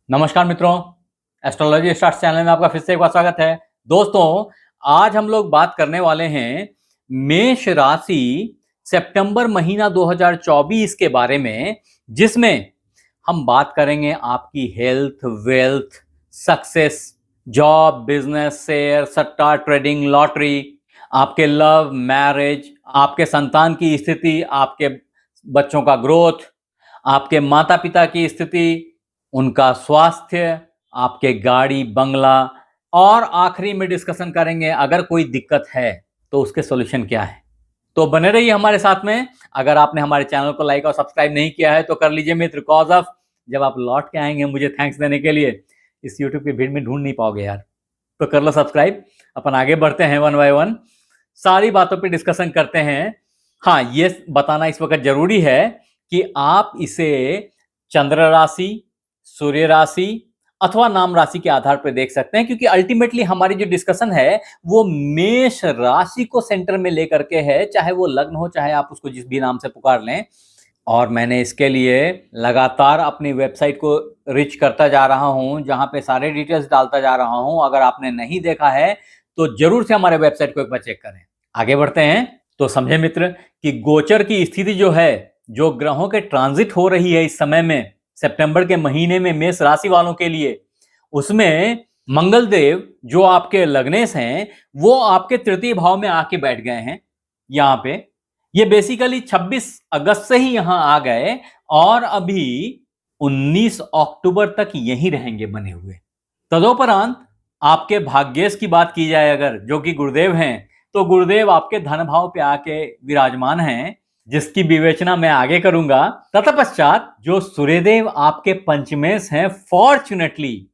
नमस्कार मित्रों, astrology stars channel में आपका फिर से एक बार स्वागत है। दोस्तों, आज हम लोग बात करने वाले हैं मेष राशि सितंबर महीना 2024 के बारे में, जिसमें हम बात करेंगे आपकी health, wealth, success, job, business, share, सट्टा, ट्रेडिंग, लॉटरी, आपके लव, मैरिज, आपके संतान की स्थिति, आपके बच्चों का ग्रोथ, आपके माता पिता की स्थिति, उनका स्वास्थ्य, आपके गाड़ी, बंगला, और आखिरी में डिस्कशन करेंगे अगर कोई दिक्कत है तो उसके सॉल्यूशन क्या है। तो बने रहिए हमारे साथ में। अगर आपने हमारे चैनल को लाइक और सब्सक्राइब नहीं किया है तो कर लीजिए मित्र, कॉज ऑफ जब आप लौट के आएंगे मुझे थैंक्स देने के लिए, इस यूट्यूब की भीड़ में ढूंढ नहीं पाओगे यार। तो कर लो सब्सक्राइब। अपन आगे बढ़ते हैं, वन बाय वन सारी बातों पे डिस्कशन करते हैं। हाँ, ये बताना इस वक्त जरूरी है कि आप इसे चंद्र राशि, सूर्य राशि अथवा नाम राशि के आधार पर देख सकते हैं, क्योंकि अल्टीमेटली हमारी जो डिस्कशन है वो मेष राशि को सेंटर में लेकर के है, चाहे वो लग्न हो, चाहे आप उसको जिस भी नाम से पुकार लें। और मैंने इसके लिए लगातार अपनी वेबसाइट को रिच करता जा रहा हूं, जहां पे सारे डिटेल्स डालता जा रहा हूं। अगर आपने नहीं देखा है तो जरूर से हमारे वेबसाइट को एक बार चेक करें। आगे बढ़ते हैं तो समझे मित्र कि गोचर की स्थिति जो है, जो ग्रहों के ट्रांजिट हो रही है इस समय में सितंबर के महीने में मेष राशि वालों के लिए, उसमें मंगल देव जो आपके लग्नेश हैं वो आपके तृतीय भाव में आके बैठ गए हैं। यहाँ पे ये बेसिकली 26 अगस्त से ही यहां आ गए और अभी 19 अक्टूबर तक यहीं रहेंगे बने हुए। तदोपरांत आपके भाग्येश की बात की जाए अगर, जो कि गुरुदेव हैं, तो गुरुदेव आपके धन भाव पे आके विराजमान हैं, जिसकी विवेचना मैं आगे करूंगा। तत्पश्चात जो सूर्यदेव आपके पंचमेश हैं, फॉर्चुनेटली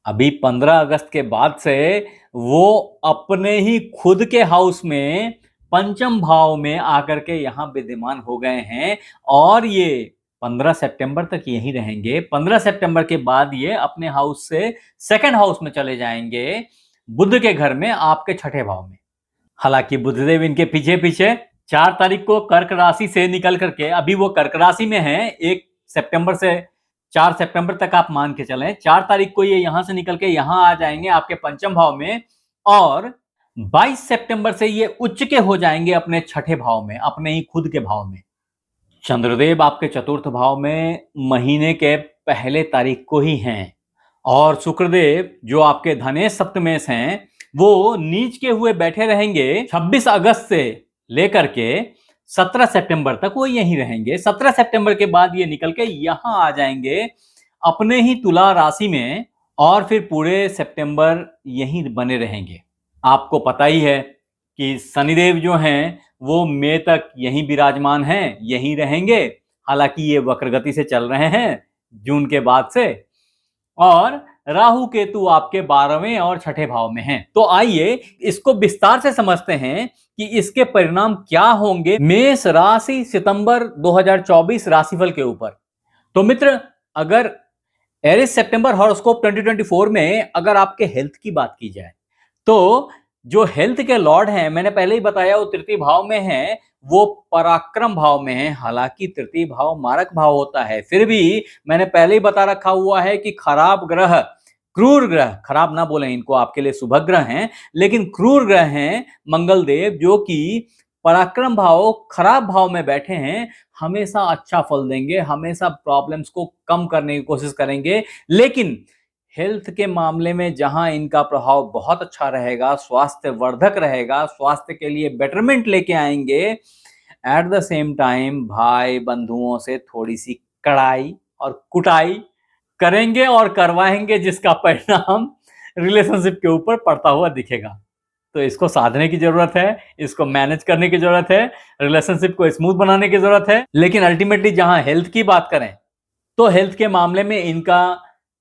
अभी 15 अगस्त के बाद से वो अपने ही खुद के हाउस में पंचम भाव में आकर के यहां विद्यमान हो गए हैं और ये 15 सितंबर तक यहीं रहेंगे। 15 सितंबर के बाद ये अपने हाउस से सेकंड हाउस में चले जाएंगे, बुध के घर में, आपके छठे भाव में। हालांकि बुधदेव इनके पीछे पीछे 4 तारीख को कर्क राशि से निकल करके, अभी वो कर्क राशि में है, 1 सितंबर से 4 सितंबर तक आप मान के चलें, 4 तारीख को ये यहां से निकल के यहां आ जाएंगे आपके पंचम भाव में, और 22 सितंबर से ये उच्च के हो जाएंगे अपने छठे भाव में, अपने ही खुद के भाव में। चंद्रदेव आपके चतुर्थ भाव में महीने के पहले तारीख को ही हैं, और शुक्रदेव जो आपके धनेश सप्तमेश हैं वो नीच के हुए बैठे रहेंगे 26 अगस्त से लेकर के 17 सितंबर तक वो यहीं रहेंगे। 17 सितंबर के बाद ये निकल के यहां आ जाएंगे अपने ही तुला राशि में, और फिर पूरे सितंबर यहीं बने रहेंगे। आपको पता ही है कि शनिदेव जो हैं वो मई तक यहीं विराजमान हैं, यहीं रहेंगे। हालांकि ये वक्रगति से चल रहे हैं जून के बाद से, और राहु केतु आपके 12वें और छठे भाव में हैं। तो आइए इसको विस्तार से समझते हैं कि इसके परिणाम क्या होंगे मेष राशि सितंबर 2024 राशिफल के ऊपर। तो मित्र, अगर एरिस सितंबर हॉरोस्कोप 2024 में अगर आपके हेल्थ की बात की जाए, तो जो हेल्थ के लॉर्ड हैं, मैंने पहले ही बताया, वो तृतीय भाव में हैं, वो पराक्रम भाव में हैं। हालांकि तृतीय भाव मारक भाव होता है, फिर भी मैंने पहले ही बता रखा हुआ है कि खराब ग्रह, क्रूर ग्रह, खराब ना बोलें इनको, आपके लिए शुभ ग्रह हैं, लेकिन क्रूर ग्रह हैं मंगल देव, जो कि पराक्रम भाव, खराब भाव में बैठे हैं, हमेशा अच्छा फल देंगे, हमेशा प्रॉब्लम्स को कम करने की कोशिश करेंगे। लेकिन हेल्थ के मामले में जहां इनका प्रभाव बहुत अच्छा रहेगा, स्वास्थ्य वर्धक रहेगा, स्वास्थ्य के लिए बेटरमेंट लेके आएंगे, एट द सेम टाइम भाई बंधुओं से थोड़ी सी कड़ाई और कुटाई करेंगे और करवाएंगे, जिसका परिणाम रिलेशनशिप के ऊपर पड़ता हुआ दिखेगा। तो इसको साधने की जरूरत है, इसको मैनेज करने की जरूरत है, रिलेशनशिप को स्मूथ बनाने की जरूरत है। लेकिन अल्टीमेटली जहां हेल्थ की बात करें तो हेल्थ के मामले में इनका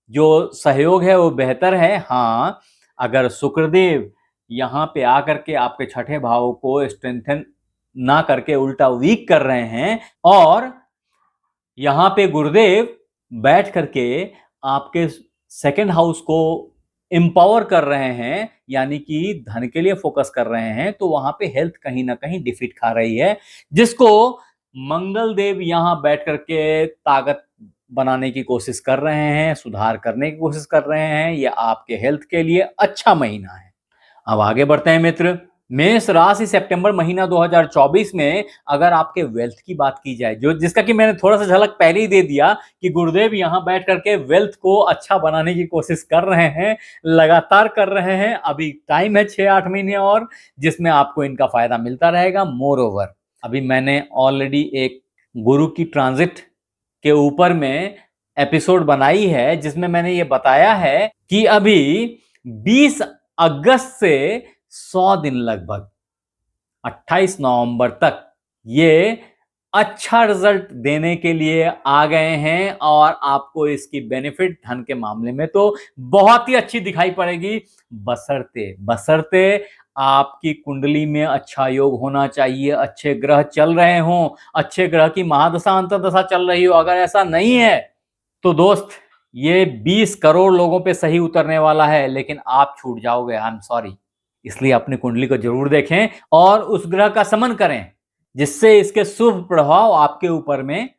जो सहयोग है वो बेहतर है। हाँ, अगर शुक्रदेव यहाँ पे आकर के आपके छठे भाव को स्ट्रेंथन ना करके उल्टा वीक कर रहे हैं, और यहाँ पे गुरुदेव बैठ करके आपके सेकंड हाउस को एम्पावर कर रहे हैं, यानी कि धन के लिए फोकस कर रहे हैं, तो वहां पे हेल्थ कहीं ना कहीं डिफीट खा रही है, जिसको मंगल देव यहां बैठ करके ताकत बनाने की कोशिश कर रहे हैं, सुधार करने की कोशिश कर रहे हैं, ये आपके हेल्थ के लिए अच्छा महीना है। अब आगे बढ़ते हैं मित्र। मेष राशि सितंबर महीना 2024 में अगर आपके वेल्थ की बात की जाए, जो जिसका कि मैंने थोड़ा सा झलक पहले ही दे दिया कि गुरुदेव यहां बैठ करके वेल्थ को अच्छा बनाने की कोशिश कर रहे हैं, लगातार कर रहे हैं। अभी टाइम है 6-8 महीने और, जिसमें आपको इनका फायदा मिलता रहेगा। मोर ओवर अभी मैंने ऑलरेडी एक गुरु की ट्रांजिट के ऊपर में एपिसोड बनाई है, जिसमें मैंने ये बताया है कि अभी 20 अगस्त से 100 दिन लगभग 28 नवंबर तक ये अच्छा रिजल्ट देने के लिए आ गए हैं और आपको इसकी बेनिफिट धन के मामले में तो बहुत ही अच्छी दिखाई पड़ेगी, बशर्ते आपकी कुंडली में अच्छा योग होना चाहिए, अच्छे ग्रह चल रहे हों, अच्छे ग्रह की महादशा अंतर्दशा चल रही हो। अगर ऐसा नहीं है तो दोस्त ये 20 करोड़ लोगों पे सही उतरने वाला है, लेकिन आप छूट जाओगे। I am sorry. इसलिए अपनी कुंडली को जरूर देखें और उस ग्रह का समन करें, जिससे इसके शुभ प्रभाव आपके ऊपर में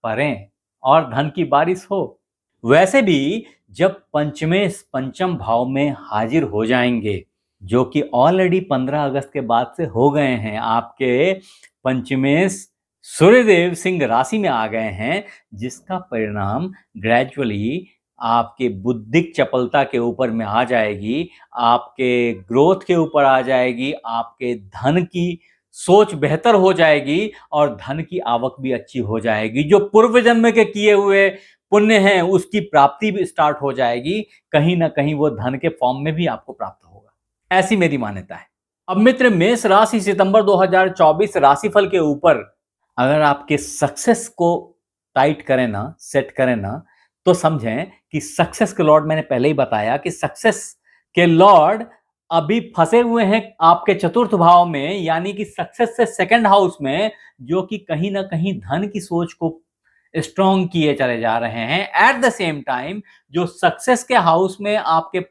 पड़ें और धन की बारिश हो। वैसे भी जब पंचम भाव में हाजिर हो जाएंगे, जो कि ऑलरेडी 15 अगस्त के बाद से हो गए हैं, आपके पंचमेश सूर्यदेव सिंह राशि में आ गए हैं, जिसका परिणाम ग्रेजुअली आपके बुद्धिक चपलता के ऊपर में आ जाएगी, आपके ग्रोथ के ऊपर आ जाएगी, आपके धन की सोच बेहतर हो जाएगी और धन की आवक भी अच्छी हो जाएगी। जो पूर्व जन्म के किए हुए पुण्य हैं उसकी प्राप्ति भी स्टार्ट हो जाएगी, कहीं ना कहीं वो धन के फॉर्म में भी आपको प्राप्त होगा, ऐसी मेरी मान्यता है। अब मित्र, मेष राशि सितंबर 2024 राशिफल के ऊपर अगर आपके सक्सेस को टाइट करें ना, सेट करें ना, तो समझें कि सक्सेस के लॉर्ड, मैंने पहले ही बताया कि सक्सेस के लॉर्ड अभी फंसे हुए हैं आपके चतुर्थ भाव में, यानी कि सक्सेस से सेकंड हाउस में, जो कि कहीं ना कहीं धन की सोच को स्ट्रॉन्ग किए चले जा रहे हैं। एट द सेम टाइम जो सक्सेस के हाउस में आपके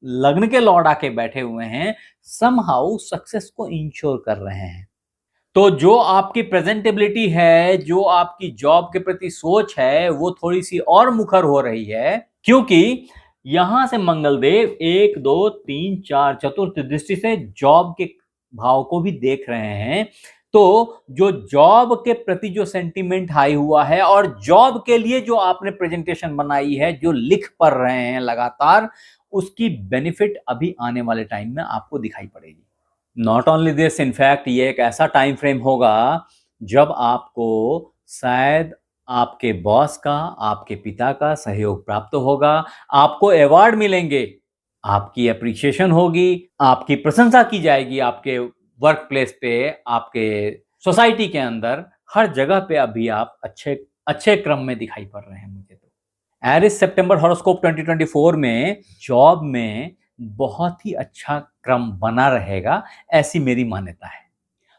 लग्न के लॉर्ड आके बैठे हुए हैं, समहाउ सक्सेस को इंश्योर कर रहे हैं। तो जो आपकी प्रेजेंटेबिलिटी है, जो आपकी जॉब के प्रति सोच है, वो थोड़ी सी और मुखर हो रही है, क्योंकि यहां से मंगलदेव 1 2 3 4 चतुर्थ दृष्टि से जॉब के भाव को भी देख रहे हैं। तो जो जॉब के प्रति जो सेंटीमेंट हाई हुआ है और जॉब के लिए जो आपने प्रेजेंटेशन बनाई है, जो लिख पढ़ रहे हैं लगातार, उसकी बेनिफिट अभी आने वाले टाइम में आपको दिखाई पड़ेगी। नॉट ओनली दिस, इनफैक्ट ये एक ऐसा टाइम फ्रेम होगा जब आपको शायद आपके बॉस का, आपके पिता का सहयोग प्राप्त होगा, आपको अवार्ड मिलेंगे, आपकी अप्रिसिएशन होगी, आपकी प्रशंसा की जाएगी, आपके वर्क प्लेस पे, आपके सोसाइटी के अंदर, हर जगह पे अभी आप अच्छे क्रम में दिखाई पड़ रहे हैं मुझे तो। एरिस सितंबर हॉरोस्कोप 2024 में जॉब में बहुत ही अच्छा क्रम बना रहेगा, ऐसी मेरी मान्यता है।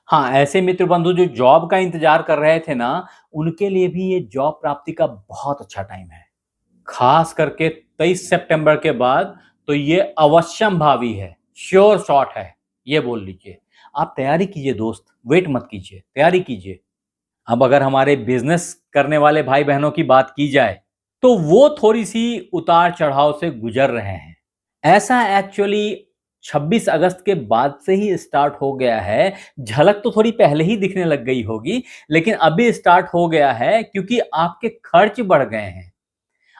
हाँ, ऐसे मित्र बंधु जो जॉब का इंतजार कर रहे थे ना, उनके लिए भी ये जॉब प्राप्ति का बहुत अच्छा टाइम है। खास करके 23 सितंबर के बाद तो ये अवश्यम भावी है, श्योर शॉट है, ये बोल लीजिए। आप तैयारी कीजिए दोस्त, वेट मत कीजिए, तैयारी कीजिए। अब अगर हमारे बिजनेस करने वाले भाई बहनों की बात की जाए, तो वो थोड़ी सी उतार चढ़ाव से गुजर रहे हैं। ऐसा एक्चुअली 26 अगस्त के बाद से ही स्टार्ट हो गया है। झलक तो थोड़ी पहले ही दिखने लग गई होगी, लेकिन अभी स्टार्ट हो गया है, क्योंकि आपके खर्च बढ़ गए हैं,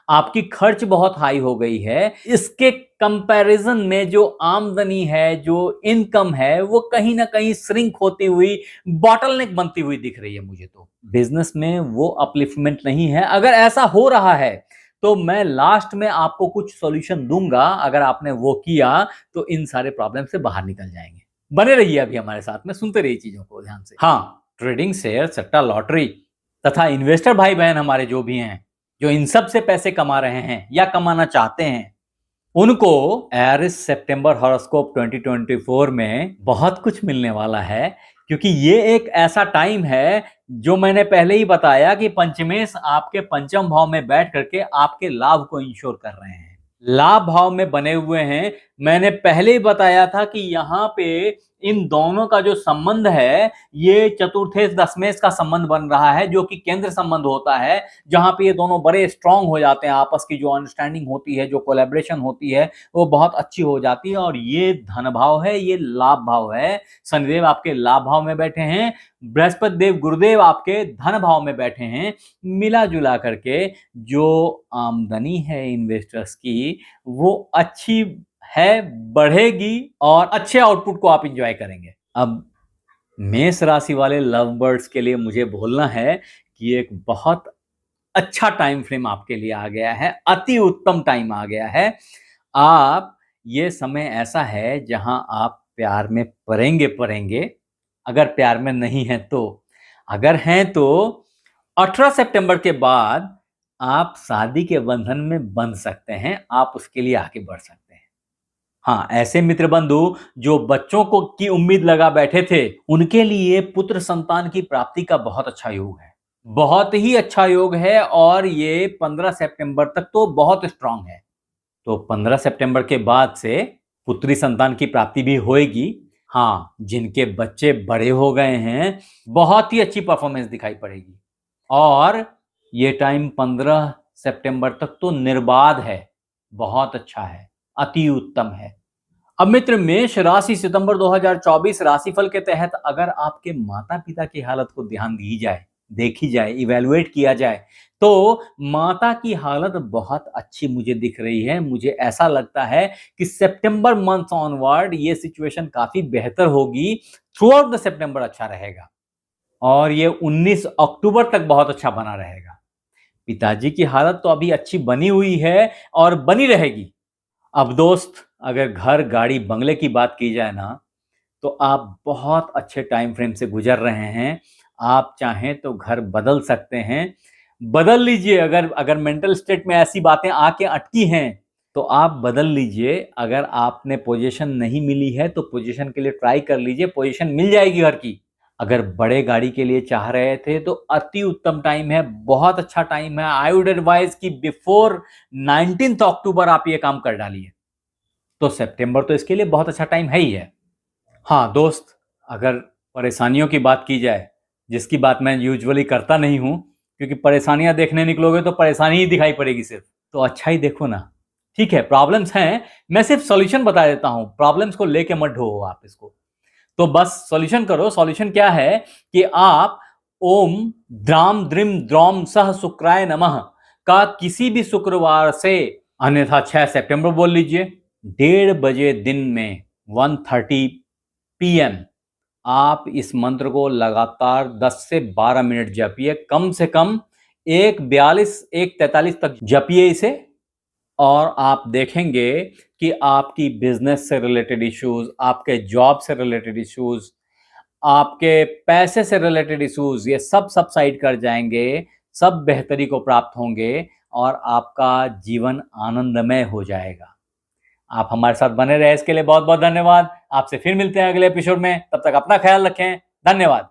आपकी खर्च बहुत हाई हो गई है। इसके कंपैरिजन में जो आमदनी है, जो इनकम है, वो कहीं ना कहीं श्रिंक होती हुई, बॉटलनेक बनती हुई दिख रही है मुझे तो। बिजनेस में वो अपलिफ्टमेंट नहीं है। अगर ऐसा हो रहा है तो मैं लास्ट में आपको कुछ सॉल्यूशन दूंगा, अगर आपने वो किया तो इन सारे प्रॉब्लम से बाहर निकल जाएंगे। बने रहिए अभी हमारे साथ में, सुनते रहिए चीजों को ध्यान से। हाँ, ट्रेडिंग, शेयर, सट्टा, लॉटरी तथा इन्वेस्टर भाई बहन हमारे जो भी हैं, जो इन सब से पैसे कमा रहे हैं या कमाना चाहते हैं, उनको एरिस सितंबर हॉरोस्कोप 2024 में बहुत कुछ मिलने वाला है, क्योंकि ये एक ऐसा टाइम है जो मैंने पहले ही बताया कि पंचमेश आपके पंचम भाव में बैठ करके आपके लाभ को इंश्योर कर रहे हैं। लाभ भाव में बने हुए हैं, मैंने पहले ही बताया था कि यहाँ पे इन दोनों का जो संबंध है ये चतुर्थेश दशमेश का संबंध बन रहा है, जो कि केंद्र संबंध होता है, जहां पे ये दोनों बड़े स्ट्रांग हो जाते हैं। आपस की जो अंडरस्टैंडिंग होती है, जो कोलैबोरेशन होती है, वो बहुत अच्छी हो जाती है। और ये धन भाव है, ये लाभ भाव है। शनिदेव आपके लाभ भाव में बैठे हैं, बृहस्पति देव गुरुदेव आपके धन भाव में बैठे हैं। मिला जुला करके जो आमदनी है इन्वेस्टर्स की वो अच्छी है, बढ़ेगी और अच्छे आउटपुट को आप एंजॉय करेंगे। अब मेष राशि वाले लव बर्ड्स के लिए मुझे बोलना है कि एक बहुत अच्छा टाइम फ्रेम आपके लिए आ गया है, अति उत्तम टाइम आ गया है। आप ये समय ऐसा है जहां आप प्यार में पड़ेंगे, अगर प्यार में नहीं है तो। अगर हैं तो 18 सितंबर के बाद आप शादी के बंधन में बंध सकते हैं, आप उसके लिए आगे बढ़ सकते हैं। हाँ, ऐसे मित्र बंधु जो बच्चों को की उम्मीद लगा बैठे थे, उनके लिए पुत्र संतान की प्राप्ति का बहुत अच्छा योग है, बहुत ही अच्छा योग है। और ये 15 सितंबर तक तो बहुत स्ट्रांग है। तो 15 सितंबर के बाद से पुत्री संतान की प्राप्ति भी होएगी। हाँ, जिनके बच्चे बड़े हो गए हैं, बहुत ही अच्छी परफॉर्मेंस दिखाई पड़ेगी। और ये टाइम 15 सितंबर तक तो निर्बाध है, बहुत अच्छा है, अति उत्तम है। अब मित्र, मेष राशि सितंबर 2024 राशिफल के तहत अगर आपके माता पिता की हालत को ध्यान दी जाए, देखी जाए, इवेलुएट किया जाए, तो माता की हालत बहुत अच्छी मुझे दिख रही है। मुझे ऐसा लगता है कि सितंबर मंथ ऑनवर्ड ये सिचुएशन काफी बेहतर होगी। थ्रू आउट द सितंबर अच्छा रहेगा और ये 19 अक्टूबर तक बहुत अच्छा बना रहेगा। पिताजी की हालत तो अभी अच्छी बनी हुई है और बनी रहेगी। अब दोस्त, अगर घर, गाड़ी, बंगले की बात की जाए ना, तो आप बहुत अच्छे टाइम फ्रेम से गुजर रहे हैं। आप चाहें तो घर बदल सकते हैं, बदल लीजिए। अगर मेंटल स्टेट में ऐसी बातें आके अटकी हैं तो आप बदल लीजिए। अगर आपने पोजीशन नहीं मिली है तो पोजीशन के लिए ट्राई कर लीजिए, पोजीशन मिल जाएगी घर की। अगर बड़े गाड़ी के लिए चाह रहे थे तो अति उत्तम टाइम है, बहुत अच्छा टाइम है। आई वुड एडवाइज कि बिफोर 19 अक्टूबर आप ये काम कर डालिए। तो सितंबर तो इसके लिए बहुत अच्छा टाइम है ही है। हाँ दोस्त, अगर परेशानियों की बात की जाए, जिसकी बात मैं यूजुअली करता नहीं हूं, क्योंकि परेशानियां देखने निकलोगे तो परेशानी ही दिखाई पड़ेगी सिर्फ, तो अच्छा ही देखो ना। ठीक है, प्रॉब्लम्स हैं, मैं सिर्फ सॉल्यूशन बता देता हूं, प्रॉब्लम्स को लेके मत ढो आप इसको। तो बस सॉल्यूशन करो। सॉल्यूशन क्या है कि आप ओम द्राम द्रिम द्रौम सह शुक्राय नमः का किसी भी शुक्रवार से, अन्यथा 6 सितंबर बोल लीजिए, 1:30 बजे दिन में 1:30 PM आप इस मंत्र को लगातार 10 से 12 मिनट जपिए। कम से कम 1:42 1:43 तक जपिए इसे। और आप देखेंगे कि आपकी बिजनेस से रिलेटेड इश्यूज, आपके जॉब से रिलेटेड इश्यूज, आपके पैसे से रिलेटेड इश्यूज, ये सब सबसाइड कर जाएंगे, सब बेहतरी को प्राप्त होंगे और आपका जीवन आनंदमय हो जाएगा। आप हमारे साथ बने रहे, इसके लिए बहुत बहुत धन्यवाद। आपसे फिर मिलते हैं अगले एपिसोड में, तब तक अपना ख्याल रखें। धन्यवाद।